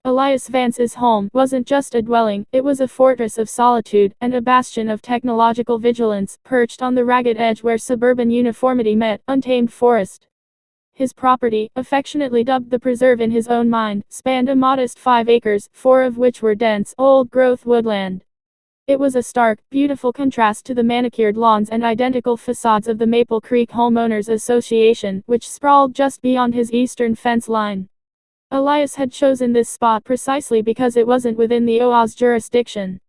Elias Vance's home wasn't just a dwelling, it was a fortress of solitude, and a bastion of technological vigilance, perched on the ragged edge where suburban uniformity met untamed forest. His property, affectionately dubbed the preserve in his own mind, spanned a modest 5 acres, 4 of which were dense, old-growth woodland. It was a stark, beautiful contrast to the manicured lawns and identical facades of the Maple Creek Homeowners Association, which sprawled just beyond his eastern fence line. Elias had chosen this spot precisely because it wasn't within the OA's jurisdiction.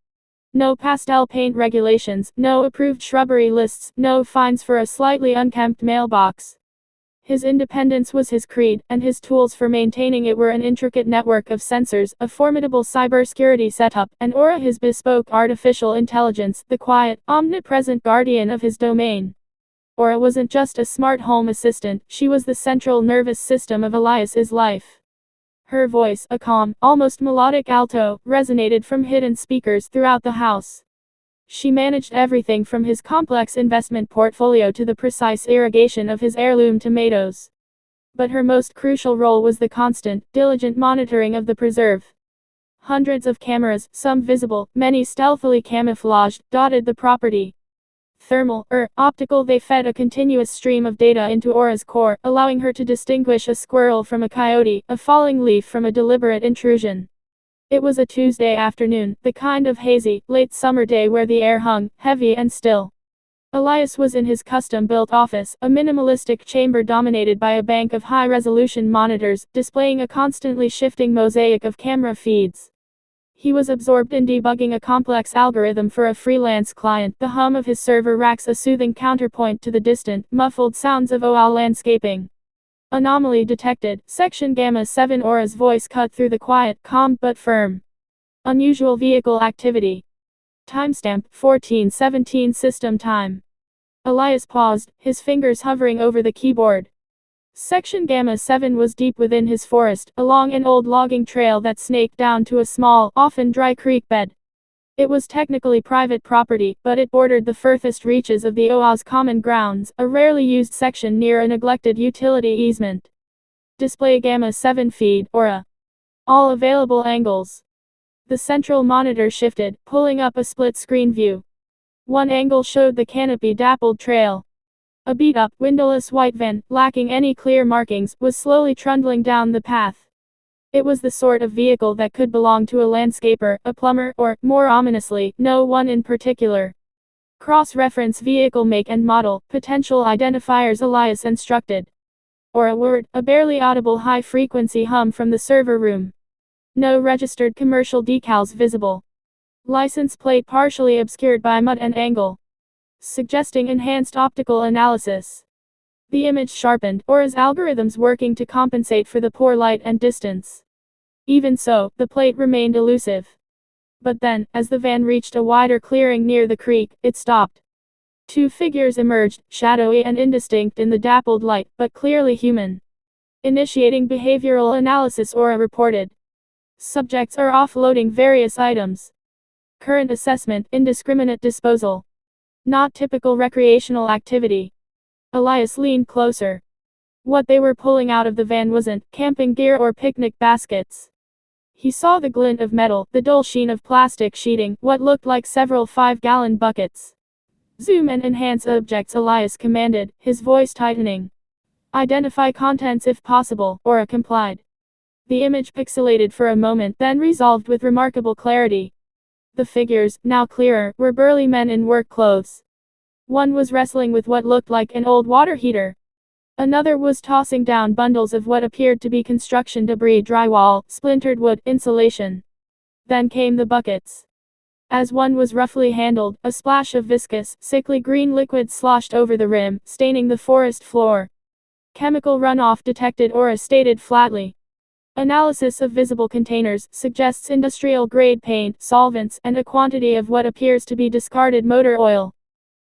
No pastel paint regulations, no approved shrubbery lists, no fines for a slightly unkempt mailbox. His independence was his creed, and his tools for maintaining it were an intricate network of sensors, a formidable cybersecurity setup, and his bespoke artificial intelligence, the quiet, omnipresent guardian of his domain. Aura wasn't just a smart home assistant, she was the central nervous system of Elias's life. Her voice, a calm, almost melodic alto, resonated from hidden speakers throughout the house. She managed everything from his complex investment portfolio to the precise irrigation of his heirloom tomatoes. But her most crucial role was the constant, diligent monitoring of the preserve. Hundreds of cameras, some visible, many stealthily camouflaged, dotted the property. Thermal, optical, they fed a continuous stream of data into Aura's core, allowing her to distinguish a squirrel from a coyote, a falling leaf from a deliberate intrusion. It was a Tuesday afternoon, the kind of hazy, late summer day where the air hung, heavy and still. Elias was in his custom-built office, a minimalistic chamber dominated by a bank of high-resolution monitors, displaying a constantly shifting mosaic of camera feeds. He was absorbed in debugging a complex algorithm for a freelance client. The hum of his server racks a soothing counterpoint to the distant, muffled sounds of OA landscaping. Anomaly detected. Section Gamma 7. Aura's voice cut through the quiet, calm but firm. Unusual vehicle activity. Timestamp 14:17 system time. Elias paused, his fingers hovering over the keyboard. Section Gamma 7 was deep within his forest, along an old logging trail that snaked down to a small, often dry creek bed. It was technically private property, but it bordered the furthest reaches of the OA's common grounds, a rarely used section near a neglected utility easement. Display Gamma 7 feed, Aura. All available angles. The central monitor shifted, pulling up a split-screen view. One angle showed the canopy-dappled trail. A beat-up, windowless white van, lacking any clear markings, was slowly trundling down the path. It was the sort of vehicle that could belong to a landscaper, a plumber, or, more ominously, no one in particular. Cross-reference vehicle make and model, potential identifiers. Elias instructed. Or a word, a barely audible high-frequency hum from the server room. No registered commercial decals visible. License plate partially obscured by mud and angle, suggesting enhanced optical analysis. The image sharpened, Aura's algorithms working to compensate for the poor light and distance. Even so, the plate remained elusive. But then, as the van reached a wider clearing near the creek, it stopped. 2 figures emerged, shadowy and indistinct in the dappled light, but clearly human. Initiating behavioral analysis, Aura reported. Subjects are offloading various items. Current assessment, indiscriminate disposal. Not typical recreational activity. Elias leaned closer. What they were pulling out of the van wasn't camping gear or picnic baskets. He saw the glint of metal, the dull sheen of plastic sheeting, what looked like several 5-gallon buckets. Zoom and enhance objects, Elias commanded, his voice tightening. Identify contents if possible, Aura complied. The image pixelated for a moment, then resolved with remarkable clarity. The figures, now clearer, were burly men in work clothes. One was wrestling with what looked like an old water heater. Another was tossing down bundles of what appeared to be construction debris, drywall, splintered wood, insulation. Then came the buckets. As one was roughly handled, a splash of viscous, sickly green liquid sloshed over the rim, staining the forest floor. Chemical runoff detected, Aura stated flatly. Analysis of visible containers suggests industrial-grade paint, solvents, and a quantity of what appears to be discarded motor oil.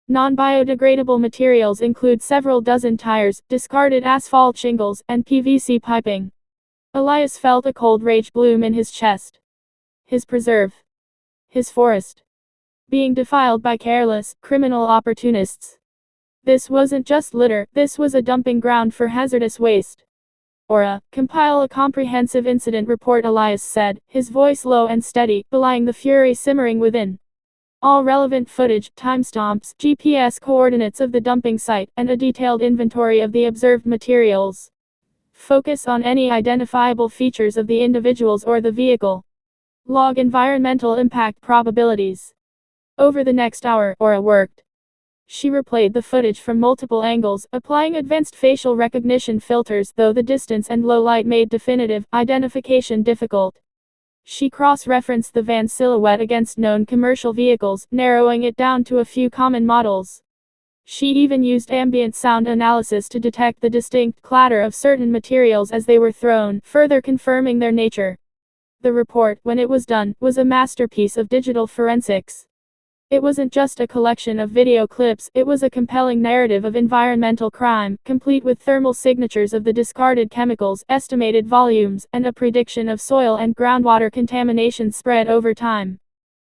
Non-biodegradable materials include several dozen tires, discarded asphalt shingles, and PVC piping. Elias felt a cold rage bloom in his chest. His preserve. His forest. Being defiled by careless, criminal opportunists. This wasn't just litter, this was a dumping ground for hazardous waste. Aura, compile a comprehensive incident report, Elias said, his voice low and steady, belying the fury simmering within. All relevant footage, timestamps, GPS coordinates of the dumping site, and a detailed inventory of the observed materials. Focus on any identifiable features of the individuals or the vehicle. Log environmental impact probabilities. Over the next hour, Aura worked. She replayed the footage from multiple angles, applying advanced facial recognition filters, though the distance and low light made definitive identification difficult. She cross-referenced the van's silhouette against known commercial vehicles, narrowing it down to a few common models. She even used ambient sound analysis to detect the distinct clatter of certain materials as they were thrown, further confirming their nature. The report, when it was done, was a masterpiece of digital forensics. It wasn't just a collection of video clips, it was a compelling narrative of environmental crime, complete with thermal signatures of the discarded chemicals, estimated volumes, and a prediction of soil and groundwater contamination spread over time.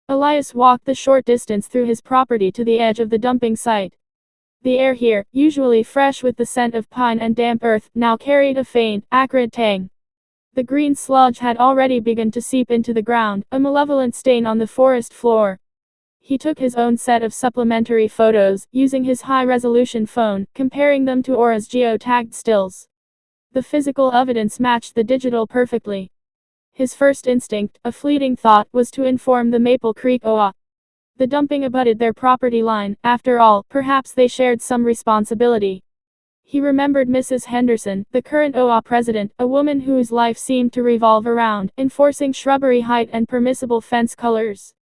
Elias walked the short distance through his property to the edge of the dumping site. The air here, usually fresh with the scent of pine and damp earth, now carried a faint, acrid tang. The green sludge had already begun to seep into the ground, a malevolent stain on the forest floor. He took his own set of supplementary photos, using his high-resolution phone, comparing them to Aura's geo-tagged stills. The physical evidence matched the digital perfectly. His first instinct, a fleeting thought, was to inform the Maple Creek OA. The dumping abutted their property line, after all, perhaps they shared some responsibility. He remembered Mrs. Henderson, the current OA president, a woman whose life seemed to revolve around enforcing shrubbery height and permissible fence colors.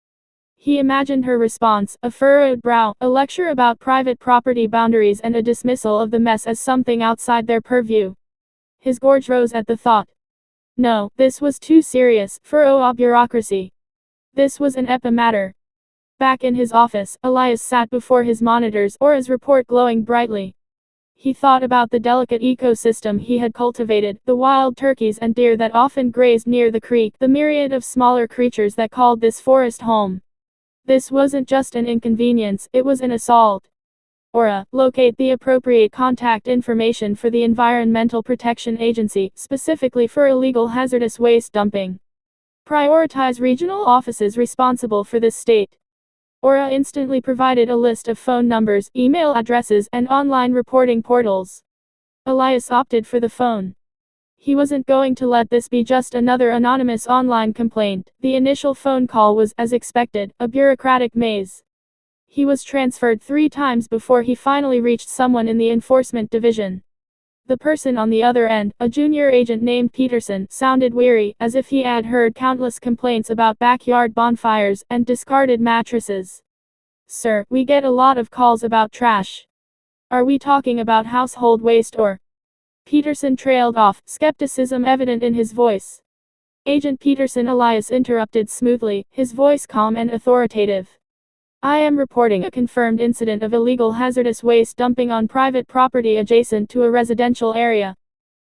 He imagined her response, a furrowed brow, a lecture about private property boundaries and a dismissal of the mess as something outside their purview. His gorge rose at the thought. No, this was too serious for OA bureaucracy. This was an EPA matter. Back in his office, Elias sat before his monitors, Aura's report glowing brightly. He thought about the delicate ecosystem he had cultivated, the wild turkeys and deer that often grazed near the creek, the myriad of smaller creatures that called this forest home. This wasn't just an inconvenience, it was an assault. Aura, locate the appropriate contact information for the Environmental Protection Agency, specifically for illegal hazardous waste dumping. Prioritize regional offices responsible for this state. Aura instantly provided a list of phone numbers, email addresses, and online reporting portals. Elias opted for the phone. He wasn't going to let this be just another anonymous online complaint. The initial phone call was, as expected, a bureaucratic maze. He was transferred 3 times before he finally reached someone in the enforcement division. The person on the other end, a junior agent named Peterson, sounded weary, as if he had heard countless complaints about backyard bonfires and discarded mattresses. Sir, we get a lot of calls about trash. Are we talking about household waste or... Peterson trailed off, skepticism evident in his voice. Agent Peterson, Elias interrupted smoothly, his voice calm and authoritative. I am reporting a confirmed incident of illegal hazardous waste dumping on private property adjacent to a residential area.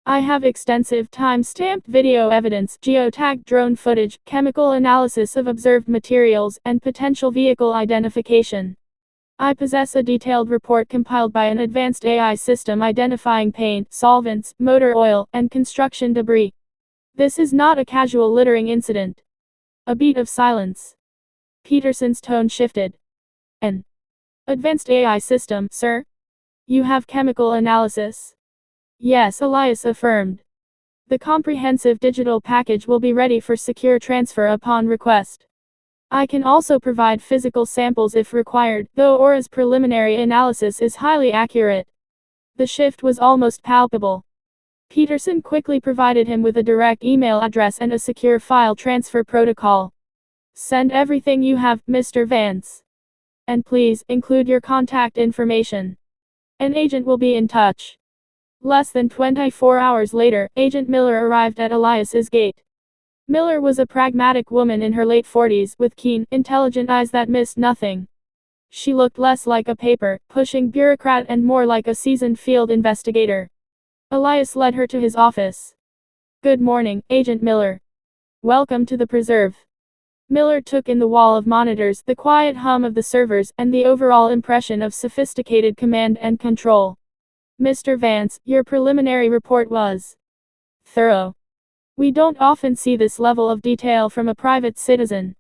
I have extensive time-stamped video evidence, geotagged drone footage, chemical analysis of observed materials, and potential vehicle identification. I possess a detailed report compiled by an advanced AI system identifying paint, solvents, motor oil, and construction debris. This is not a casual littering incident. A beat of silence. Peterson's tone shifted. An advanced AI system, sir? You have chemical analysis? Yes, Elias affirmed. The comprehensive digital package will be ready for secure transfer upon request. I can also provide physical samples if required, though Aura's preliminary analysis is highly accurate. The shift was almost palpable. Peterson quickly provided him with a direct email address and a secure file transfer protocol. Send everything you have, Mr. Vance. And please, include your contact information. An agent will be in touch. Less than 24 hours later, Agent Miller arrived at Elias's gate. Miller was a pragmatic woman in her late 40s, with keen, intelligent eyes that missed nothing. She looked less like a paper-pushing bureaucrat and more like a seasoned field investigator. Elias led her to his office. Good morning, Agent Miller. Welcome to the preserve. Miller took in the wall of monitors, the quiet hum of the servers, and the overall impression of sophisticated command and control. Mr. Vance, your preliminary report was thorough. We don't often see this level of detail from a private citizen.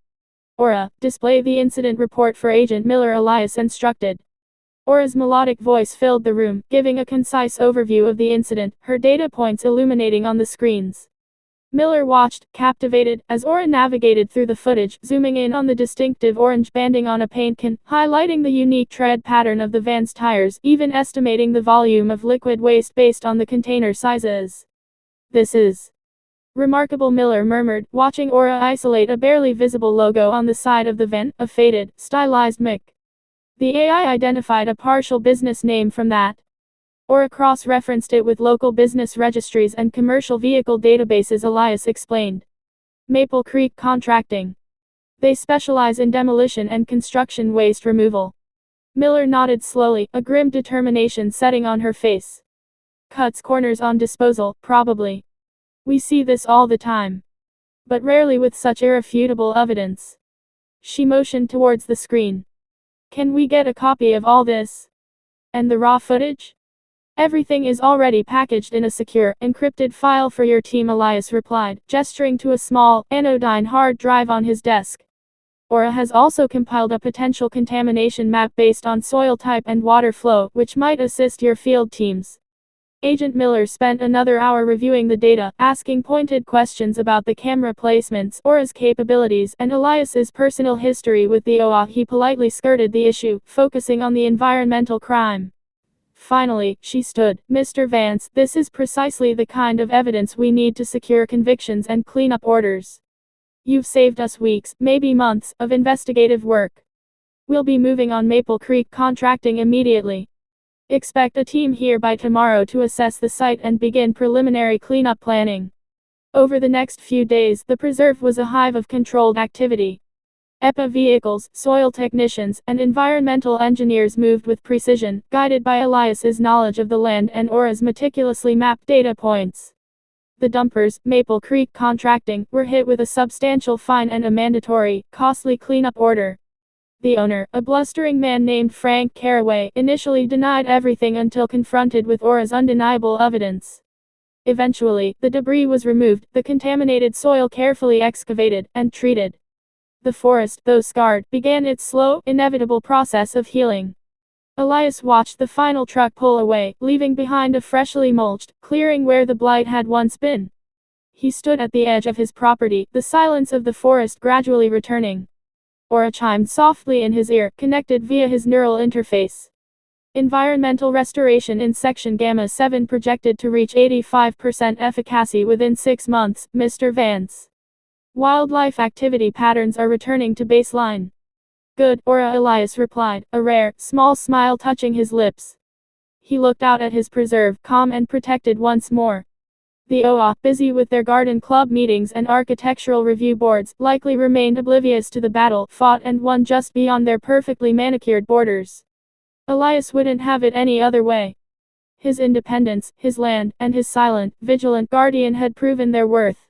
Aura, display the incident report for Agent Miller, Elias instructed. Aura's melodic voice filled the room, giving a concise overview of the incident, her data points illuminating on the screens. Miller watched, captivated, as Aura navigated through the footage, zooming in on the distinctive orange banding on a paint can, highlighting the unique tread pattern of the van's tires, even estimating the volume of liquid waste based on the container sizes. "This is remarkable," Miller murmured, watching Aura isolate a barely visible logo on the side of the van, a faded, stylized mic. The AI identified a partial business name from that. Aura cross-referenced it with local business registries and commercial vehicle databases, Elias explained. Maple Creek Contracting. They specialize in demolition and construction waste removal. Miller nodded slowly, a grim determination setting on her face. Cuts corners on disposal, probably. We see this all the time. But rarely with such irrefutable evidence. She motioned towards the screen. "Can we get a copy of all this? And the raw footage?" "Everything is already packaged in a secure, encrypted file for your team," Elias replied, gesturing to a small, anodyne hard drive on his desk. Aura has also compiled a potential contamination map based on soil type and water flow, which might assist your field teams. Agent Miller spent another hour reviewing the data, asking pointed questions about the camera placements, Aura's capabilities, and Elias's personal history with the OA. He politely skirted the issue, focusing on the environmental crime. Finally, she stood. "Mr. Vance, this is precisely the kind of evidence we need to secure convictions and cleanup orders. You've saved us weeks, maybe months, of investigative work. We'll be moving on Maple Creek Contracting immediately. Expect a team here by tomorrow to assess the site and begin preliminary cleanup planning." Over the next few days, the preserve was a hive of controlled activity. EPA vehicles, soil technicians, and environmental engineers moved with precision, guided by Elias's knowledge of the land and Aura's meticulously mapped data points. The dumpers, Maple Creek Contracting, were hit with a substantial fine and a mandatory, costly cleanup order. The owner, a blustering man named Frank Carraway, initially denied everything until confronted with Aura's undeniable evidence. Eventually, the debris was removed, the contaminated soil carefully excavated, and treated. The forest, though scarred, began its slow, inevitable process of healing. Elias watched the final truck pull away, leaving behind a freshly mulched clearing where the blight had once been. He stood at the edge of his property, the silence of the forest gradually returning. Aura chimed softly in his ear, connected via his neural interface. Environmental restoration in Section Gamma 7 projected to reach 85% efficacy within 6 months, Mr. Vance. Wildlife activity patterns are returning to baseline. Good, Aura, Elias replied, a rare, small smile touching his lips. He looked out at his preserve, calm and protected once more. The OA, busy with their garden club meetings and architectural review boards, likely remained oblivious to the battle fought and won just beyond their perfectly manicured borders. Elias wouldn't have it any other way. His independence, his land, and his silent, vigilant guardian had proven their worth.